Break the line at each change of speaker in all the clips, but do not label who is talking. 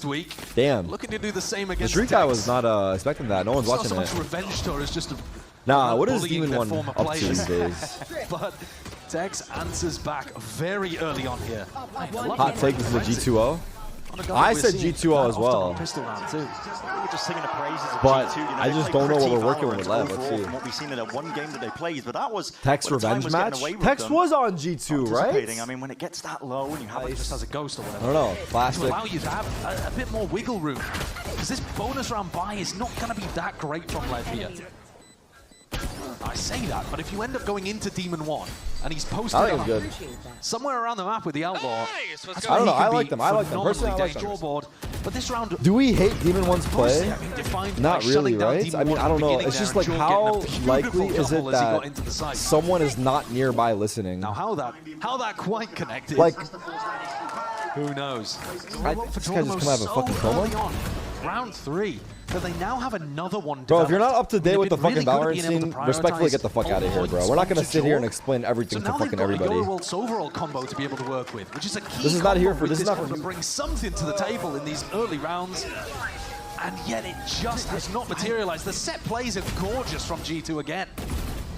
last week.
Damn.
Looking to do the same against
The Street guy was not expecting that. No one's watching
so
it.
much revenge tour is just
Nah, what is Demon 1 up to these days?
But Tex answers back very early on here.
Hot take, this is a G2O. I said G2O as well.
Pistol round too. We're just singing the praises of
But
G2. You know,
I just don't know what we're working with LEV. Let's see.
From what we've seen in that one game that they played, but that was
Tex revenge match. Tex was on G2, right?
I mean, when it gets that low and you have it
just as a ghost or whatever.
I don't know.
To
Plastic.
allow you to have a bit more wiggle room. Because this bonus round buy is not going to be that great from LEV here. I say that, but if you end up going into Demon 1 and he's posted up
good.
somewhere around the map with the Outlaw,
I don't know. I like them. I like them. Personally, I like them.
But this round,
Do we hate Demon 1's play? Not really, right? I mean, I don't know. It's just like how likely is it that someone is not nearby listening?
Now how that quite connected?
Like,
who knows?
this guy just come out of a fucking coma?
Round 3. So they now have another one.
Bro, if you're not up to date with the fucking Valorant scene, respectfully get the fuck out of here, bro. We're not gonna sit here and explain everything to fucking everybody.
World's overall combo to be able to work with, which is a key.
This is not here for. This is not
for
for.
to bring something to the table in these early rounds, and yet it just has not materialized. The set plays are gorgeous from G2 again.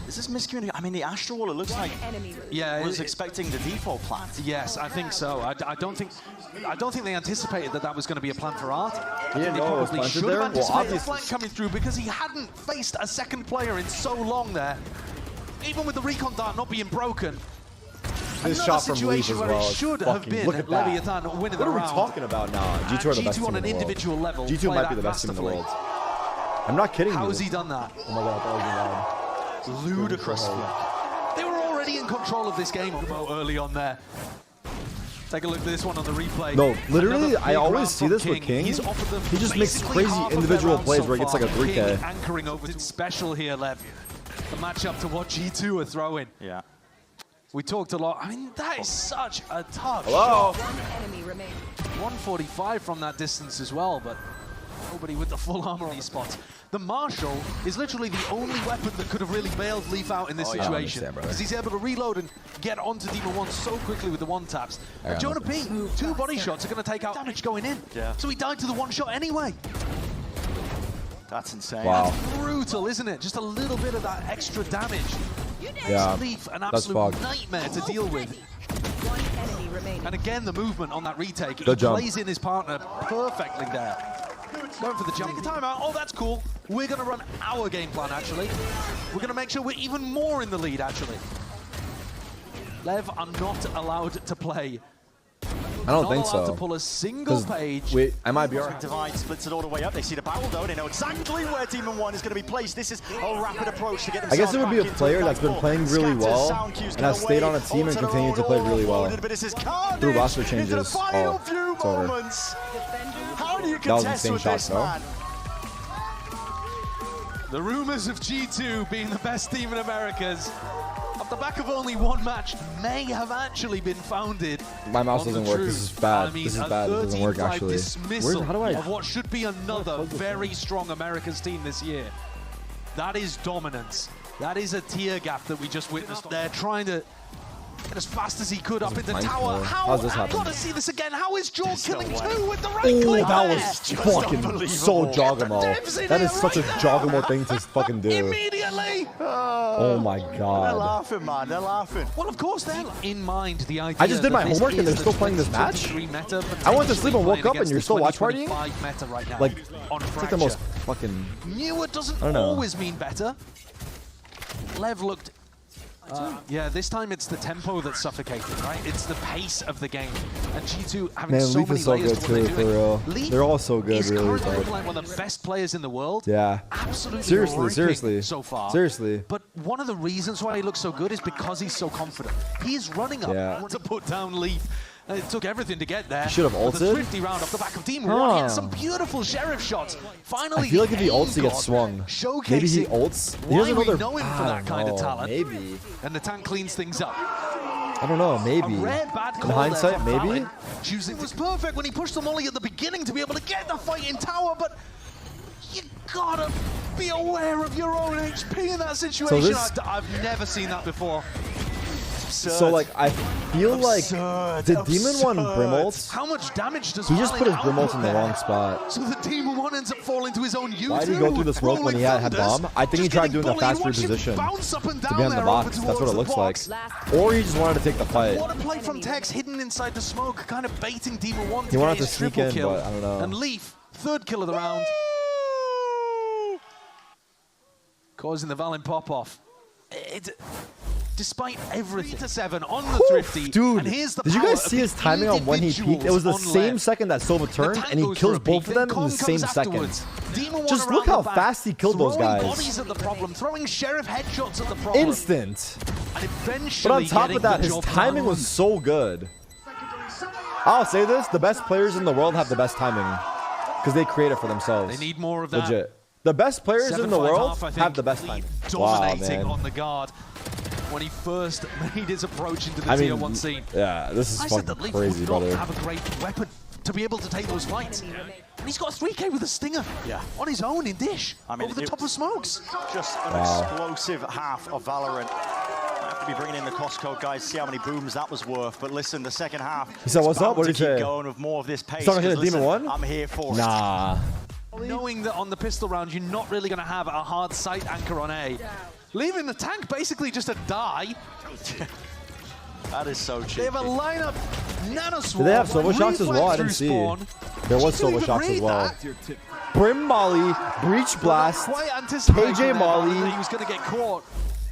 Is this miscommunication? I mean, the Astral Wall, it looks like was expecting the default plant.
Yes, I think so. I don't think they anticipated that was going to be a plan for Art.
He didn't know it was planted there?
Well, obviously the flank coming through because he hadn't faced a second player in so long there. Even with the recon dart not being broken.
This shot from Leaf as well.
Should have been Leviathan winning the round.
What are we talking about now? G2 are the best team in the world.
G2 on an individual level.
G2 might be the best team in the world. I'm not kidding you.
How has he done that?
Oh my god, that was loud.
Ludicrous. They were already in control of this game early on there. Take a look at this one on the replay.
No, literally, I always see this with King. He just makes crazy individual plays where he gets like a 3K.
Anchoring over. It's special here, Lev. The matchup to what G2 are throwing.
Yeah.
We talked a lot. I mean, that is such a tough
shot.
145 from that distance as well, but nobody with the full armor on these spots. The Marshal is literally the only weapon that could have really bailed Leaf out in this situation. Because he's able to reload and get onto Demon 1 so quickly with the one-taps. And Jonah P, 2 body shots are going to take out damage going in.
Yeah.
So he died to the one shot anyway.
That's insane.
Wow.
That's brutal, isn't it? Just a little bit of that extra damage.
Yeah,
Leaf, an absolute nightmare to deal with. And again, the movement on that retake. He plays in his partner perfectly there. Going for the jump. Timeout. Oh, that's cool. We're going to run our game plan, actually. We're going to make sure we're even more in the lead, actually. LEV are not allowed to play.
I don't think so.
Not allowed to pull a single page.
Wait, I might be alright.
Divide splits it all the way up. They see the barrel though. They know exactly where Demon 1 is going to be placed. This is a rapid approach to get themselves.
I guess it would be a player that's been playing really well and has stayed on a team and continued to play really well through roster changes. Oh, it's over.
How do you
that was an insane shot, though.
The rumors of G2 being the best team in Americas, off the back of only one match, may have actually been founded.
My mouse doesn't work. This is bad.
I mean,
this is bad. It doesn't work actually.
How do I? Of what should be another very strong Americas team this year. That is dominance. That is a tier gap that we just witnessed. They're trying to get as fast as he could up in the tower.
How's this happen?
I've got to see this again. How is Jorg killing 2 with the right click?
Oh, that was fucking so Joggamo. That is such a Joggamo thing to fucking do.
Immediately.
Oh my god.
They're laughing, man. They're laughing.
Well, of course, they're in mind the idea.
I just did my homework and they're still playing this match. I went to sleep and woke up and you're still watch partying? Like, it's like the most fucking...
Newer doesn't always mean better. LEV looked... yeah, this time it's the tempo that's suffocating, right? It's the pace of the game. And G2 having so many layers to what they're doing.
Leaf they're all so good, really.
Is currently like one of the best players in the world.
Yeah.
Absolutely.
Seriously.
So far.
Seriously.
But one of the reasons why he looks so good is because he's so confident. He's running up to put down Leaf. It took everything to get there.
He should have ulted.
The thrifty round off the back of Demon 1. Hit some beautiful sheriff shots. Finally,
I feel like if he ults, he gets swung. Maybe he ults. He doesn't know they're...
know him for that kind of talent.
Maybe.
And the tank cleans things up.
I don't know. Maybe.
A rare bad call
in hindsight, maybe.
Choosing was perfect when he pushed the molly at the beginning to be able to get the fight in tower, but you gotta be aware of your own HP in that situation. So I've never seen that before.
absurd.
So like I feel like did Demon 1 Brim ult?
How much damage does
He just put his
Valen
Brim ult in the
output
wrong
there?
spot.
So the Demon 1 ends up falling to his own U2.
Why did he go through the smoke when he had bomb? I think he tried doing a fast reposition to be on the box. That's what it looks like. Or he just wanted to take the fight.
What a play from Tex, hidden inside the smoke, kind of baiting Demon 1 to
He wanted
get
to
his
sneak
triple
in,
kill.
but I don't know.
And Leaf, third kill of the round, causing the Valen pop-off. Despite everything, 3-7 on the Thrifty.
Dude,
and here's the
did you guys see his timing on when he peeked? It was the same
LEV.
second that Silva turned, and he kills both of them in the same second. Just look how fast he killed those guys.
Bodies at the problem, throwing Sheriff headshots at the problem.
Instant.
And eventually
But on top of that,
getting
his
the job
timing
done.
was so good. I'll say this, the best players in the world have the best timing. Because they create it for themselves.
They need more of that.
Legit. The best players in the world have the best timing. Wow,
Dominating
man.
on the guard when he first made his approach into the tier 1 scene.
Yeah, this is
I said
fucking
that Leaf
crazy,
would not
brother.
have a great weapon to be able to take those fights. And he's got a 3K with a stinger on his own in Dish, over the top of smokes.
Just an explosive half of Valorant. I have to be bringing in the cost code, guys, see how many booms that was worth. But listen, the second half,
He said, what's up? What did he say?
keep going with more of this pace.
He's not gonna hit a Demon 1?
I'm here for it.
Nah.
Knowing that on the pistol round, you're not really going to have a hard sight anchor on A. Leaving the tank basically just a die.
That is so cheap.
They have a lineup, Nano Swarm.
Did they have Silva Shocks as well? I didn't
Reflex
see.
through spawn.
There was
Did you
Silva
even
Shocks as
read
well.
that?
Brim Molly, Breach Blast,
Quite anticipating
KJ
there,
Molly,
that he was going to get caught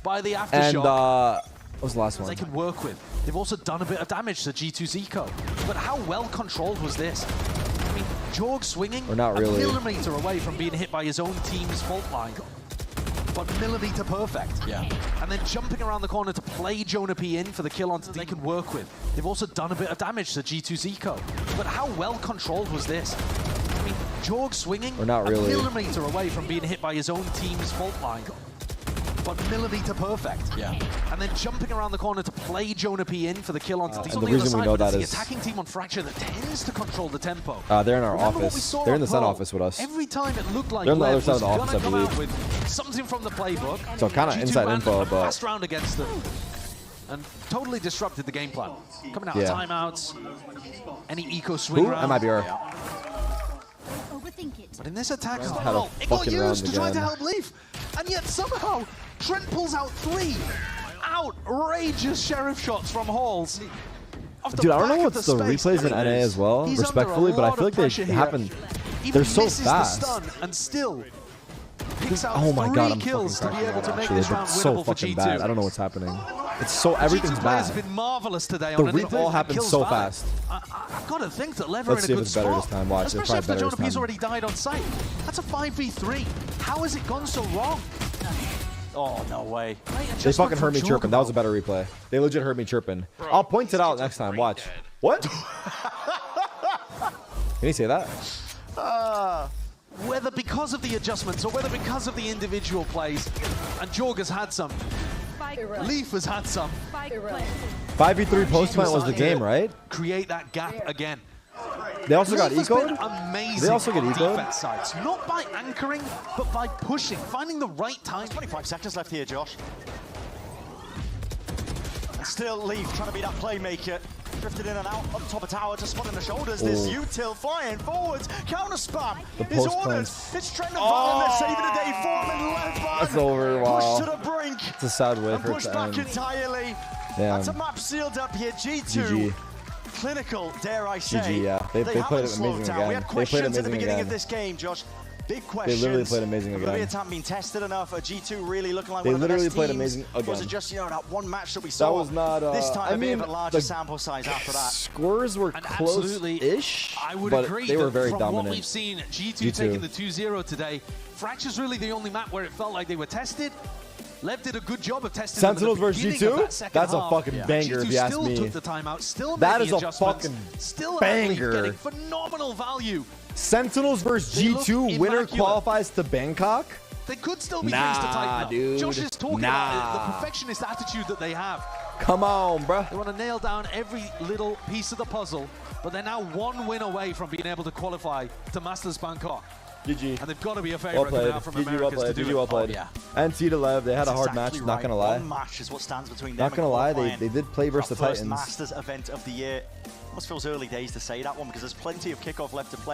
by the aftershock.
and what was the last one?
They can work with. They've also done a bit of damage to G2 Zico. But how well controlled was this? I mean, Jorg swinging
Or not really.
a millimeter away from being hit by his own team's fault line. But millimeter perfect. Yeah. And then jumping around the corner to play Jonah P in for the kill onto they can work with. They've also done a bit of damage to G2 Zico. But how well controlled was this? I mean, Jorg swinging
Or not really.
a millimeter away from being hit by his own team's fault line. But millimeter perfect. Yeah. And then jumping around the corner to play Jonah P in for the kill onto
and the reason we know that
the
is
attacking team on Fracture that tends to control the tempo.
They're in our
Remember what we
office.
saw
They're in
on
the Sun
Pearl?
office with us.
Every time it looked like
They're on the
Lev
other side of the
was
office, I
gonna come out
believe.
with something from the playbook.
So kinda
G2
inside
ran
info,
a
but-
fast round against them and totally disrupted the game plan. Coming out of timeouts, any eco swing
Who?
round.
MIBR.
But in this attack
Had a
style, it got
fucking
used
round
to try to
again.
help Leaf. And yet somehow, Trent pulls out 3 outrageous Sheriff shots from Halls.
Dude, I don't know what's the replays in NA as well, respectfully, but I feel like they happen. They're so fast.
The stun and still picks out
Oh my god,
3
I'm
kills to
fucking
be able to
crashing
make
out,
this
actually.
round
It's so
winnable for
fucking
G2.
bad. I don't know what's happening. It's so, everything's
G2 players
bad.
have been marvelous today
The
on any
replay
play that
happens
kills
so
Valen.
fast.
I've got to think that Lev are
Let's
in
see
a
if
good
it's better
spot.
this time. Watch, it's
Especially after
probably better
Jonah
this
P's
time.
already died on site. That's a 5v3. How has it gone so wrong?
Oh, no way.
They fucking heard me chirping. That was a better replay. They legit heard me chirping. I'll point it out next time. Watch. What? Can you say that?
Whether because of the adjustments or whether because of the individual plays, and Jorg has had some, Leaf has had some.
5v3 post plant was the game, right?
Create that gap again.
They also got
Leaf has been
ecoed?
amazing
They also get
on
ecoed?
defense sides. Not by anchoring, but by pushing, finding the right time.
25 seconds left here, Josh. Still Leaf trying to be that playmaker. Drifted in and out up top of tower, just spotting the shoulders. This util flying forwards, counter spam is ordered. It's Trent and Valen, they're saving the day for him and left by.
That's over, wow.
Pushed to the brink.
It's a sad way
And
for it
pushed
to
back
end.
entirely.
Damn.
That's a map sealed up here. G2.
GG.
Clinical, dare I say.
GG, yeah. They played
haven't
it
slowed
amazing
down.
again.
We had
They played
questions at the
amazing
beginning
again.
of this game, Josh. Big questions.
They literally played amazing
Will the
again.
attack being tested enough? Are G2 really looking like
They
one of the
literally
best
played
teams?
amazing
Or was
again.
it just, you know, that one match that we saw?
That was not,
this time
I
a
mean,
bit of a larger
the
sample size after that.
Scores were
And absolutely,
close-ish,
I would
but
agree
they were
that
very
from
dominant.
what we've seen, G2
G2.
taking the 2-0 today. Fracture's really the only map where it felt like they were tested. Lev did a good job of testing
Sentinels
them at the
versus
beginning of
G2?
that second
That's a
half.
fucking banger,
G2
if you ask
still
me.
took the timeout, still
That
made
is
the
a
adjustments,
fucking
still
banger.
getting phenomenal value.
Sentinels versus
They look
G2, winner
immaculate.
qualifies to Bangkok?
They could still be
Nah,
things to tighten up.
dude.
Josh is talking about it,
Nah.
the perfectionist attitude that they have.
Come on, bruh.
They want to nail down every little piece of the puzzle, but they're now one win away from being able to qualify to Masters Bangkok.
GG.
And they've got to be a favorite coming out from
GG,
Americas
well played.
to do
GG,
it.
well played.
Oh, yeah.
NC to LEV, they had a hard match, not gonna lie.
One match is what stands between
not
them
gonna lie,
and
they did play versus the
first
Titans.
Masters event of the year. Almost feels early days to say that one because there's plenty of kickoff left to play.